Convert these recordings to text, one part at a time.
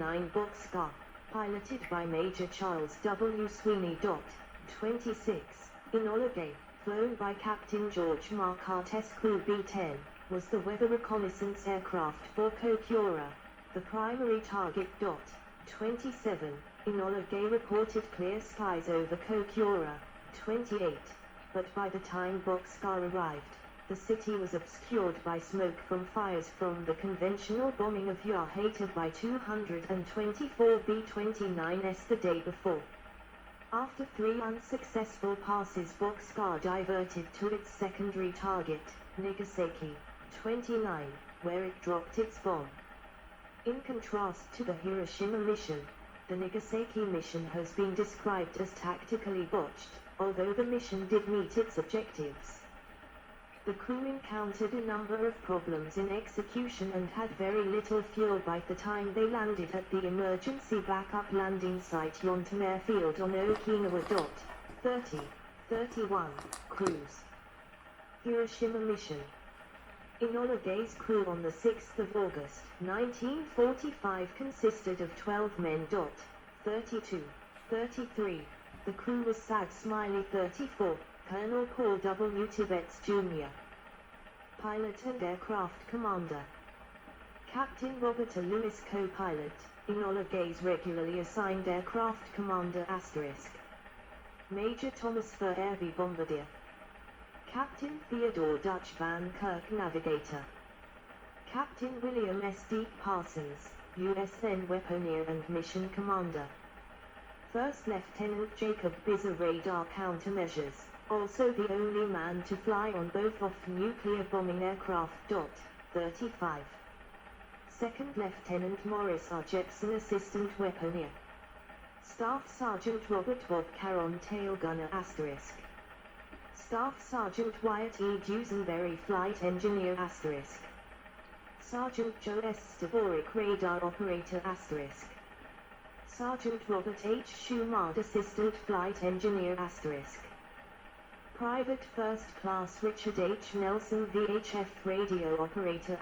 9 Boxcar, piloted by Major Charles W. Sweeney. 26. Enola Gay, flown by Captain George Marquardt. Crew B-10, was the weather reconnaissance aircraft for Kokura, the primary target. 27. Enola Gay reported clear skies over Kokura. 28. But by the time Boxcar arrived, the city was obscured by smoke from fires from the conventional bombing of Hiroshima by 224 B-29s the day before. After 3 unsuccessful passes, Boxcar diverted to its secondary target, Nagasaki, 29, where it dropped its bomb. In contrast to the Hiroshima mission, the Nagasaki mission has been described as tactically botched, although the mission did meet its objectives. The crew encountered a number of problems in execution and had very little fuel by the time they landed at the emergency backup landing site Yontan Airfield on Okinawa. 30. 31. Cruise. Hiroshima mission. Enola Gay's crew on the 6th of August, 1945 consisted of 12 men. 32. 33. The crew was Sad Smiley. 34. Colonel Paul W. Tibbets, Jr. Pilot and aircraft commander. Captain Robert A. Lewis, co-pilot, Enola Gay's regularly assigned aircraft commander. Major Thomas Fur Airby bombardier. Captain Theodore Dutch Van Kirk, navigator. Captain William S. Deep Parsons, USN weaponeer and mission commander. First Lieutenant Jacob Bizzer, radar countermeasures, also the only man to fly on both off-nuclear bombing aircraft. 35. Second Lieutenant Morris R. Jepson, assistant weaponeer. Staff Sergeant Robert Bob Caron, tail gunner. Staff Sergeant Wyatt E. Dusenberry, flight engineer. Sergeant Joe S. Stavoric, radar operator. Sergeant Robert H. Schumard, assistant flight engineer. Private First Class Richard H. Nelson, VHF radio operator.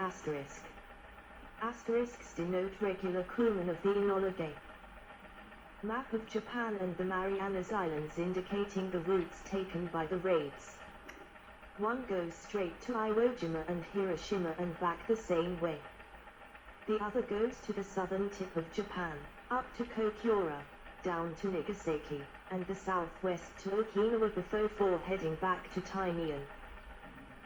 Asterisks denote regular crewmen of the Enola Gay. Map of Japan and the Marianas Islands indicating the routes taken by the raids. One goes straight to Iwo Jima and Hiroshima and back the same way. The other goes to the southern tip of Japan, up to Kokura, down to Nagasaki, and the southwest to Okinawa before heading back to Tinian.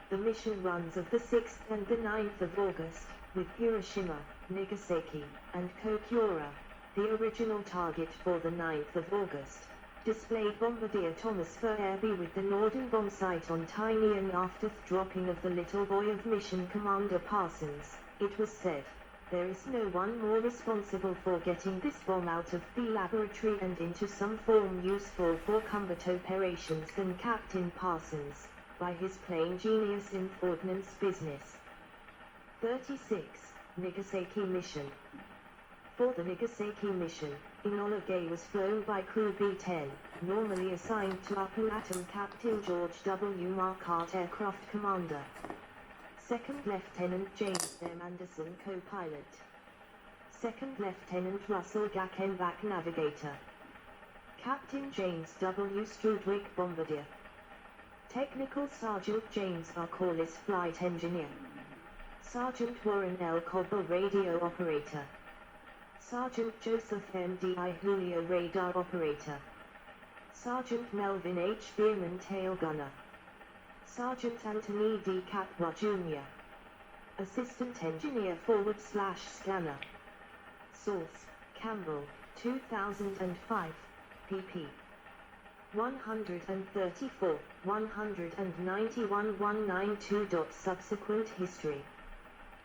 The mission runs of the 6th and the 9th of August, with Hiroshima, Nagasaki, and Kokura, the original target for the 9th of August, displayed Bombardier Thomas Fur Airby with the northern bomb sight on Tinian after the dropping of the little boy of mission commander Parsons. It was said, "There is no one more responsible for getting this bomb out of the laboratory and into some form useful for combat operations than Captain Parsons, by his plain genius in ordnance business." 36. Nagasaki mission. For the Nagasaki mission, Enola Gay was flown by Crew B-10, normally assigned to Upper Atom Captain George W. Marquardt, aircraft commander. Second Lieutenant James M. Anderson, co-pilot. Second Lieutenant Russell Gackenbach, navigator. Captain James W. Strudwick, bombardier. Technical Sergeant James R. Corliss, flight engineer. Sergeant Warren L. Cobble, radio operator. Sergeant Joseph M. D. I. Julio, radar operator. Sergeant Melvin H. Bierman, tail gunner. Sergeant Anthony D. Capua, Jr. Assistant Engineer /Scanner. Source, Campbell, 2005, pp. 134, 191, 192. Subsequent history.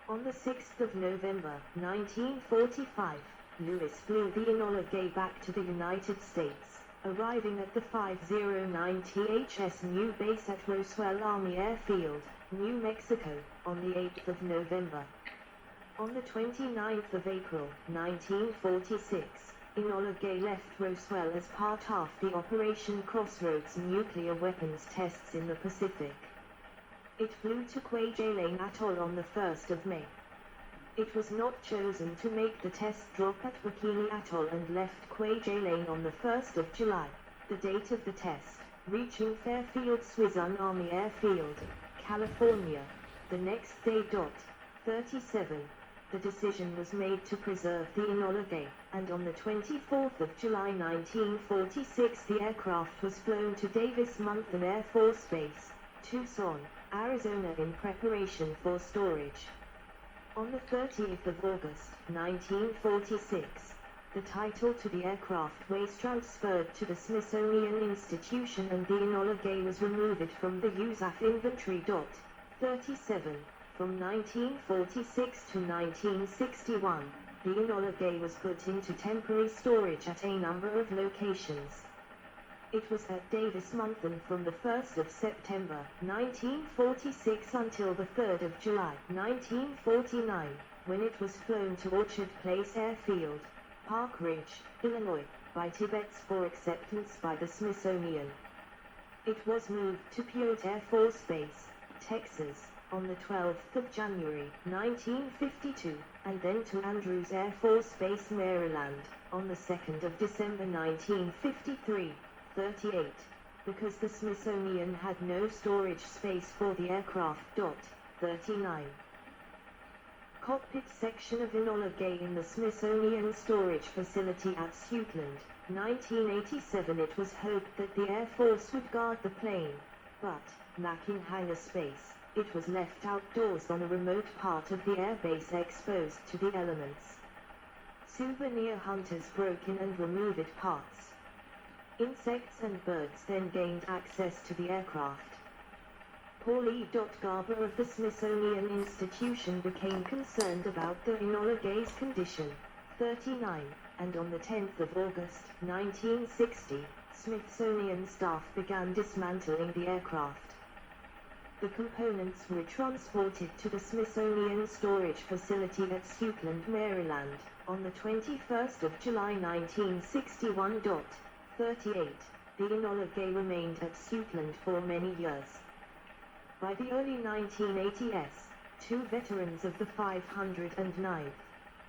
On the 6th of November, 1945, Lewis flew the Enola Gay back to the United States, arriving at the 509 THS new base at Roswell Army Airfield, New Mexico, on the 8th of November. On the 29th of April, 1946, Enola Gay left Roswell as part of the Operation Crossroads nuclear weapons tests in the Pacific. It flew to Kwajalein Atoll on the 1st of May. It was not chosen to make the test drop at Bikini Atoll and left Kwajalein on the 1st of July, the date of the test, reaching Fairfield Swiss Army Airfield, California, the next day. 37. The decision was made to preserve the Enola Gay, and on the 24th of July 1946 the aircraft was flown to Davis-Monthan Air Force Base, Tucson, Arizona in preparation for storage. On the 30th of August, 1946, the title to the aircraft was transferred to the Smithsonian Institution and the Enola Gay was removed from the USAF inventory. 37. From 1946 to 1961, the Enola Gay was put into temporary storage at a number of locations. It was at Davis-Monthan from the 1st of September, 1946 until the 3rd of July, 1949, when it was flown to Orchard Place Airfield, Park Ridge, Illinois, by Tibbets for acceptance by the Smithsonian. It was moved to Piot Air Force Base, Texas, on the 12th of January, 1952, and then to Andrews Air Force Base, Maryland, on the 2nd of December 1953. 38. Because the Smithsonian had no storage space for the aircraft. 39. Cockpit section of Enola Gay in the Smithsonian storage facility at Suitland, 1987. It was hoped that the Air Force would guard the plane, but, lacking hangar space, it was left outdoors on a remote part of the airbase exposed to the elements. Souvenir hunters broke in and removed parts. Insects and birds then gained access to the aircraft. Paul E. Garber of the Smithsonian Institution became concerned about the Enola Gay's condition. 39, and on the 10th of August, 1960, Smithsonian staff began dismantling the aircraft. The components were transported to the Smithsonian storage facility at Suitland, Maryland, on the 21st of July 1961. 38. The Enola Gay remained at Suitland for many years. By the early 1980s, two veterans of the 509th,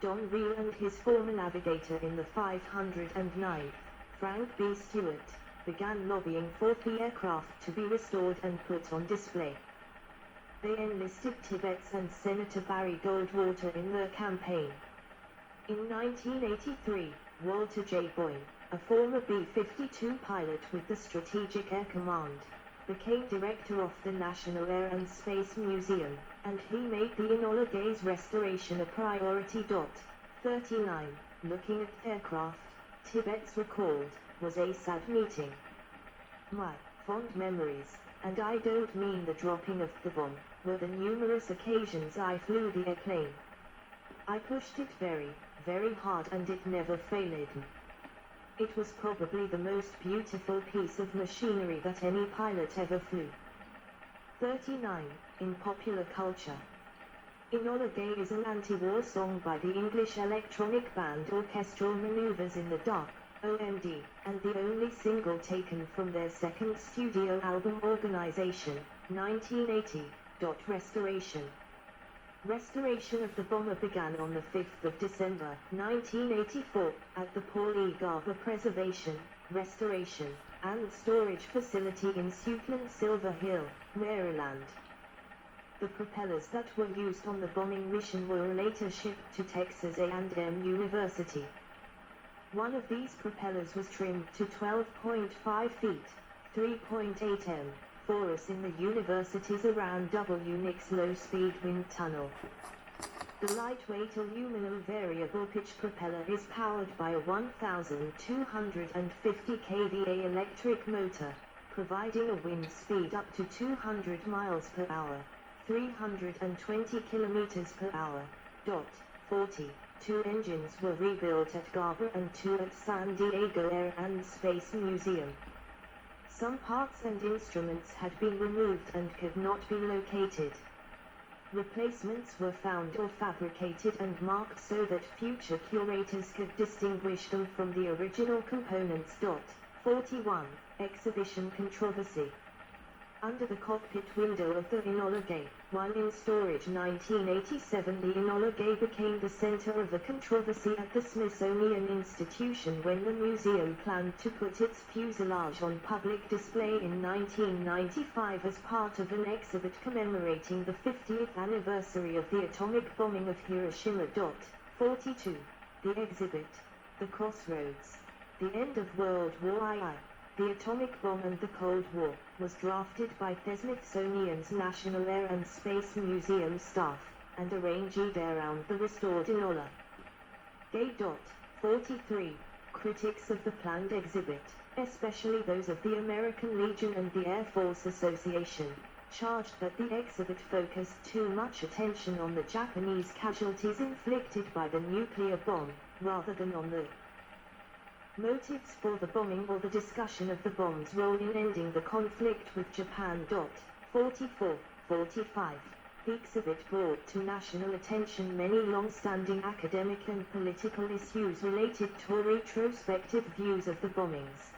Don Reel and his former navigator in the 509th, Frank B. Stewart, began lobbying for the aircraft to be restored and put on display. They enlisted Tibbets and Senator Barry Goldwater in their campaign. In 1983, Walter J. Boyne, a former B-52 pilot with the Strategic Air Command, became director of the National Air and Space Museum, and he made the Enola Gay's restoration a priority. 39. Looking at aircraft, Tibbets recalled, was a sad meeting. My fond memories, and I don't mean the dropping of the bomb, were the numerous occasions I flew the airplane. I pushed it very, very hard and it never failed. It was probably the most beautiful piece of machinery that any pilot ever flew. 39. In popular culture, Enola Gay is an anti-war song by the English electronic band Orchestral Manoeuvres in the Dark, OMD, and the only single taken from their second studio album Organization, 1980. Restoration. Restoration of the bomber began on the 5th of December, 1984, at the Paul E. Garber Preservation, Restoration, and Storage Facility in Suitland, Silver Hill, Maryland. The propellers that were used on the bombing mission were later shipped to Texas A&M University. One of these propellers was trimmed to 12.5 feet, 3.8 m, for us in the university's around W. Nix low-speed wind tunnel. The lightweight aluminum variable pitch propeller is powered by a 1,250 kVA electric motor, providing a wind speed up to 200 miles per hour, 320 kilometers per hour. 40. Two engines were rebuilt at Garber and two at San Diego Air and Space Museum. Some parts and instruments had been removed and could not be located. Replacements were found or fabricated and marked so that future curators could distinguish them from the original components. 41. Exhibition controversy. under the cockpit window of the Enola Gay. While in storage 1987, the Enola Gay became the center of a controversy at the Smithsonian Institution when the museum planned to put its fuselage on public display in 1995 as part of an exhibit commemorating the 50th anniversary of the atomic bombing of Hiroshima. 42. The exhibit, The Crossroads, The End of World War II, The Atomic Bomb and the Cold War, was drafted by the Smithsonian's National Air and Space Museum staff, and arranged around the restored Enola Gay. 43. Critics of the planned exhibit, especially those of the American Legion and the Air Force Association, charged that the exhibit focused too much attention on the Japanese casualties inflicted by the nuclear bomb, rather than on the motives for the bombing or the discussion of the bomb's role in ending the conflict with Japan. 44. 45. The exhibit brought to national attention many long-standing academic and political issues related to retrospective views of the bombings.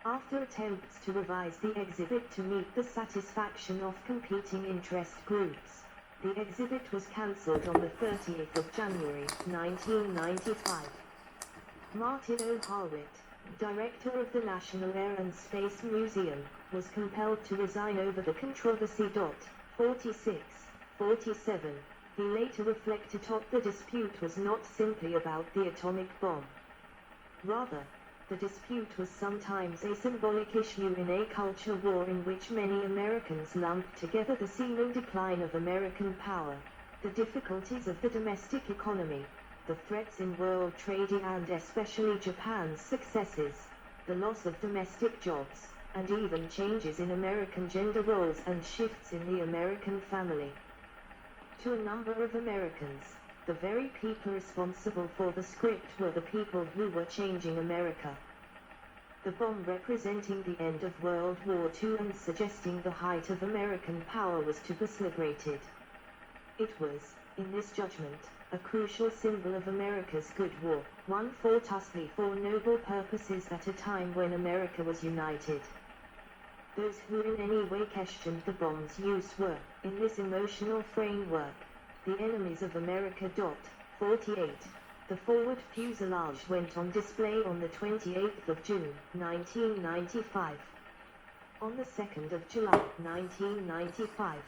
After attempts to revise the exhibit to meet the satisfaction of competing interest groups, the exhibit was cancelled on the 30th of January, 1995. Martin O. Harwitt, director of the National Air and Space Museum, was compelled to resign over the controversy. 46. 47. He later reflected that the dispute was not simply about the atomic bomb. Rather, the dispute was sometimes a symbolic issue in a culture war in which many Americans lumped together the seeming decline of American power, the difficulties of the domestic economy, the threats in world trade and especially Japan's successes, the loss of domestic jobs, and even changes in American gender roles and shifts in the American family. To a number of Americans, the very people responsible for the script were the people who were changing America. The bomb representing the end of World War II and suggesting the height of American power was to be celebrated. It was, in this judgment, a crucial symbol of America's good war, one fought justly for noble purposes at a time when America was united. Those who in any way questioned the bomb's use were, in this emotional framework, the enemies of America. 48. The forward fuselage went on display on the 28th of June, 1995. On the 2nd of July, 1995,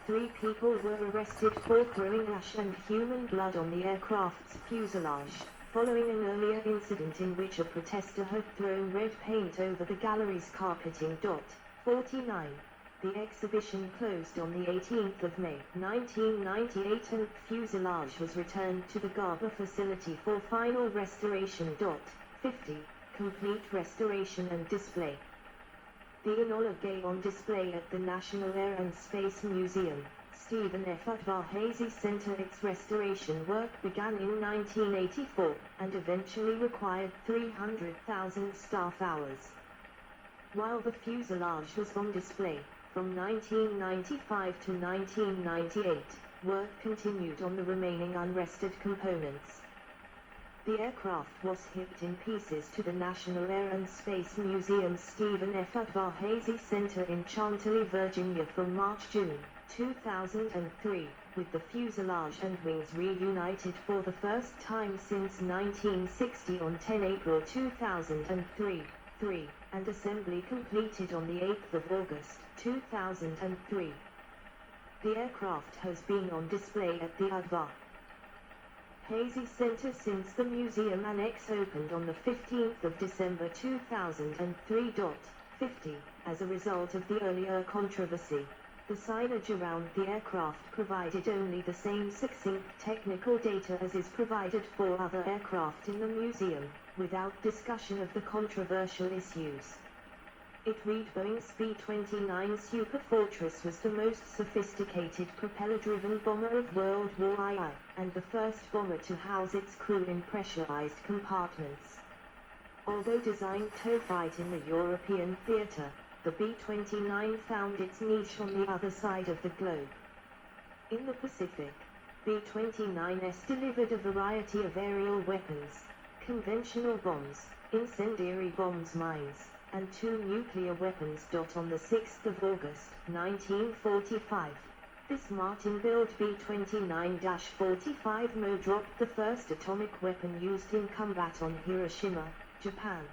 3 people were arrested for throwing ash and human blood on the aircraft's fuselage, following an earlier incident in which a protester had thrown red paint over the gallery's carpeting. 49. The exhibition closed on the 18th of May, 1998 and the fuselage was returned to the Garber facility for final restoration. 50. Complete restoration and display. The Enola Gay on display at the National Air and Space Museum, Stephen F. Udvar-Hazy Center. Its restoration work began in 1984, and eventually required 300,000 staff hours. While the fuselage was on display, from 1995 to 1998, work continued on the remaining unrested components. The aircraft was shipped in pieces to the National Air and Space Museum's Stephen F. Udvar-Hazy Center in Chantilly, Virginia from March-June 2003, with the fuselage and wings reunited for the first time since 1960 on 10 April 2003, and assembly completed on the 8th of August 2003. The aircraft has been on display at the Udvar-Hazy Center since the museum annex opened on the 15th of December 2003. 50. As a result of the earlier controversy, the signage around the aircraft provided only the same succinct technical data as is provided for other aircraft in the museum, without discussion of the controversial issues. It read Boeing's B-29 Superfortress was the most sophisticated propeller-driven bomber of World War II, and the first bomber to house its crew in pressurized compartments. Although designed to fight in the European theater, the B-29 found its niche on the other side of the globe. In the Pacific, B-29s delivered a variety of aerial weapons, conventional bombs, incendiary bombs, mines, and 2 nuclear weapons. On the 6th of August, 1945, this Martin-built B-29-45 dropped the first atomic weapon used in combat on Hiroshima, Japan.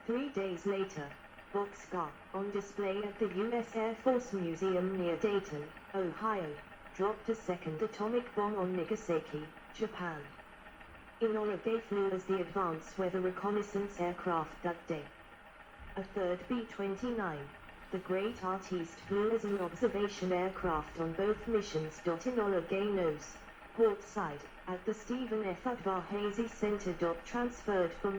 3 days later, Bockscar, on display at the U.S. Air Force Museum near Dayton, Ohio, dropped a second atomic bomb on Nagasaki, Japan. Enola flew as the advanced weather reconnaissance aircraft that day. A third B-29, the Great Artiste, flew as an observation aircraft on both missions. Enola nose, port side, at the Stephen F. Udvar-Hazy Center. Transferred from